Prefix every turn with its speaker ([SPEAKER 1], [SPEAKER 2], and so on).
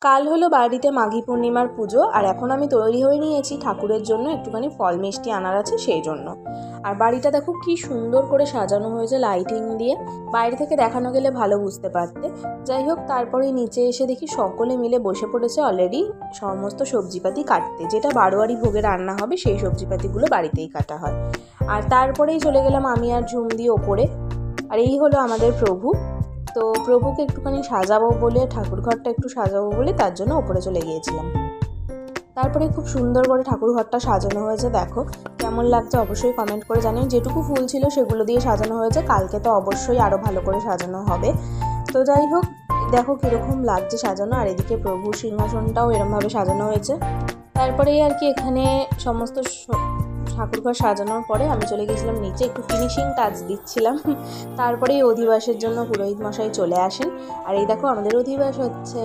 [SPEAKER 1] কাল হলো বাড়িতে মাঘী পূর্ণিমার পুজো, আর এখন আমি তৈরি হয়ে নিয়েছি ঠাকুরের জন্য একটুখানি ফল মিষ্টি আনার আছে সেই জন্য। আর বাড়িটা দেখো কি সুন্দর করে সাজানো হয়েছে লাইটিং দিয়ে, বাইরে থেকে দেখানো গেলে ভালো বুঝতে পারতে। যাই হোক, তারপরে নিচে এসে দেখি সকলে মিলে বসে পড়েছে অলরেডি সমস্ত সবজিপাতি কাটতে, যেটা বারোয়ারি ভোগে রান্না হবে সেই সবজিপাতিগুলো বাড়িতেই কাটা হয়। আর তারপরেই চলে গেলাম আমি আর ঝুম দিয়ে ওপরে। আর এই হলো আমাদের প্রভু। তো প্রভুকে একটুখানি সাজাবো বলে, ঠাকুর ঘরটা একটু সাজাবো বলে তার জন্য ওপরে চলে গিয়েছিলাম। তারপরে খুব সুন্দর করে ঠাকুর ঘরটা সাজানো হয়েছে, দেখো কেমন লাগছে অবশ্যই কমেন্ট করে জানিও। যেটুকু ফুল ছিল সেগুলো দিয়ে সাজানো হয়েছে, কালকে তো অবশ্যই আরও ভালো করে সাজানো হবে। তো যাই হোক, দেখো কীরকম লাগছে সাজানো। আর এদিকে প্রভুর সিংহাসনটাও এরমভাবে সাজানো হয়েছে। তারপরেই আর কি এখানে সমস্ত ঠাকুরঘর সাজানোর পরে আমি চলে গেছিলাম নিচে, একটু ফিনিশিং টাচ দিচ্ছিলাম। তারপরে এই অধিবাসের জন্য পুরোহিত মশাই চলে আসেন। আর এই দেখো আমাদের অধিবাস হচ্ছে।